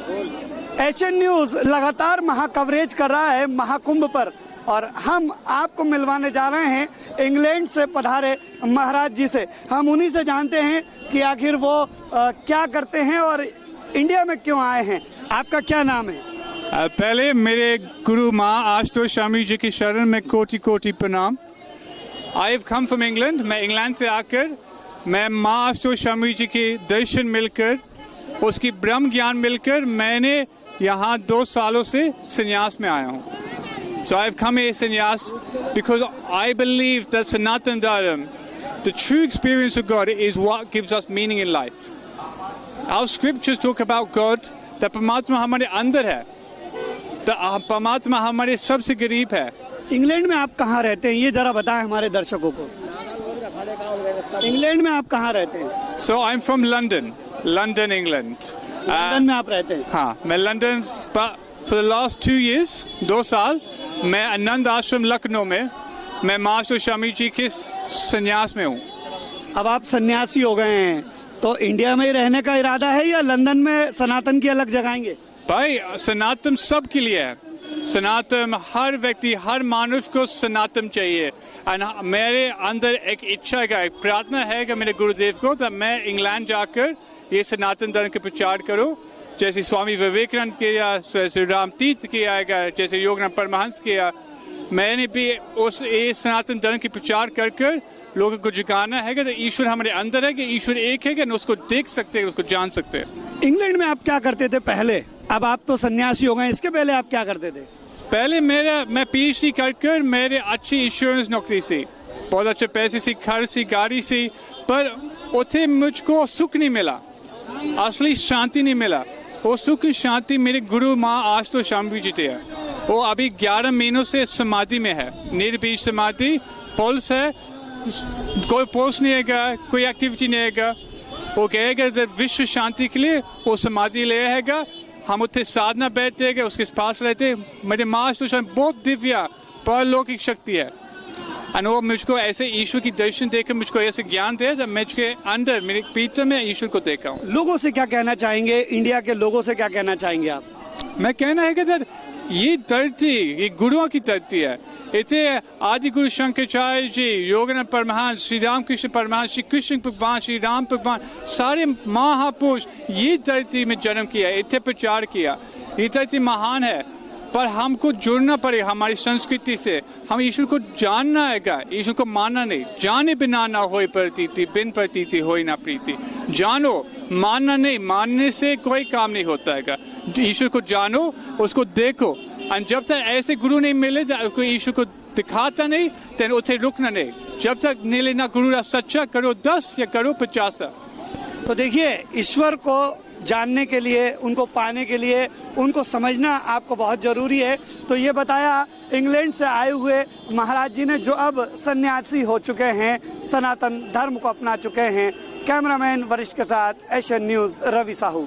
Asian news लगातार महाकवरेज कर रहा है महाकुंभ पर, और हम आपको मिलवाने जा रहे हैं इंग्लैंड से पधारे महाराज जी से। हम उन्हीं से जानते हैं कि आखिर वो क्या करते हैं और इंडिया में क्यों आए हैं। आपका क्या नाम है? पहले मेरे गुरु माँ आशुतोष स्वामी जी की शरण में कोटि कोटि प्रणाम। I have come from England. मैं इंग्लैंड से आकर मैं माँ आशुतोष स्वामी जी के दर्शन मिलकर, उसकी ब्रह्म ज्ञान मिलकर मैंने यहाँ 2 सालों से संन्यास में आया हूँ। So I've come here sannyas because I believe that Sanatan Dharma, the true experience of God, is what gives us meaning in life. Our scriptures talk about God, that Paramatma हमारे अंदर है, परमात्मा हमारे सबसे करीब है। इंग्लैंड में आप कहाँ रहते हैं, ये जरा बताएं हमारे दर्शकों को। इंग्लैंड में आप कहाँ रहते हैं? So I'm from London, England. London में आप रहते हैं? हाँ, मैं London, for the last 2 years, 2 साल मैं आनंद आश्रम लखनऊ में मैं माँ आशुतोष स्वामी जी के संन्यास में हूँ। अब आप सन्यासी हो गए हैं तो इंडिया में ही रहने का इरादा है या लंदन में सनातन की अलग जगाएंगे? भाई, सनातन सब के लिए है। सनातन हर व्यक्ति, हर मानुष को सनातन चाहिए। मेरे अंदर एक इच्छा है, एक प्रार्थना है कि मेरे गुरुदेव को तो मैं इंग्लैंड जाकर ये सनातन धर्म के प्रचार करूं, जैसे स्वामी विवेकानंद किया, जैसे राम तीर्थ किया, जैसे योगनाथ परमहंस किया। मैंने भी उस ये सनातन धर्म की प्रचार कर कर लोगों को जगाना है कि ईश्वर हमारे अंदर है, कि ईश्वर एक है, कि उसको देख सकते हैं, उसको जान सकते हैं। इंग्लैंड में आप क्या करते थे पहले? अब आप तो सन्यासी हो गए, इसके पहले आप क्या करते थे? पहले मैं PhD कर मेरे अच्छी इंश्योरेंस नौकरी से, बहुत अच्छे पैसे से, घर से, गाड़ी से, पर उसे मुझको सुख नहीं मिला, असली शांति नहीं मिला। वो सुख शांति मेरे गुरु माँ आशुतोष स्वामी जी थे। वो अभी 11 महीनों से समाधि में है, निर्बीज समाधि, पल्स है, कोई पल्स नहीं आएगा, कोई एक्टिविटी नहीं आएगा। वो कहेगा विश्व शांति के लिए वो समाधि ले आएगा। हम उत्थे साधना बैठते हैं, उसके पास रहते। मेरे माँ आशुतोष बहुत दिव्य परलौकिक शक्ति है, और वो मुझको ऐसे ईश्वर की दर्शन देकर मुझको ऐसे ज्ञान दे, जब मुझके अंदर मेरे भीतर में ईश्वर को देखा हूँ। लोगों से क्या कहना चाहेंगे, इंडिया के लोगों से क्या कहना चाहेंगे आप? मैं कहना है कि सर, ये धरती, ये गुरुओं की धरती है। इतने आदि गुरु शंकराचार्य जी, योगनाथ परमहंस, श्री रामकृष्ण परमहंस, श्री कृष्ण भगवान, श्री राम भगवान, सारे महापुरुष ये धरती में जन्म किया, इतने प्रचार किया। ये धरती महान है, पर हमको जुड़ना पड़ेगा हमारी संस्कृति से। हम ईश्वर को जानना है, ईश्वर को मानना नहीं। जाने बिना ना होए प्रतीति, बिन प्रतीति होए ना प्रीति। जानो, मानना नहीं, मानने से कोई काम नहीं होता है। ईश्वर को जानो, उसको देखो, और जब तक ऐसे गुरु नहीं मिले कोई ईश्वर को दिखाता नहीं, तो उसे रुकना नहीं। जब तक नहीं लेना गुरु सच्चा, करो 10 या करो 50। तो देखिए, ईश्वर को जानने के लिए, उनको पाने के लिए, उनको समझना आपको बहुत ज़रूरी है। तो ये बताया इंग्लैंड से आए हुए महाराज जी ने, जो अब सन्यासी हो चुके हैं, सनातन धर्म को अपना चुके हैं। कैमरामैन वरिष्ठ के साथ एशियन न्यूज़ रवि साहू।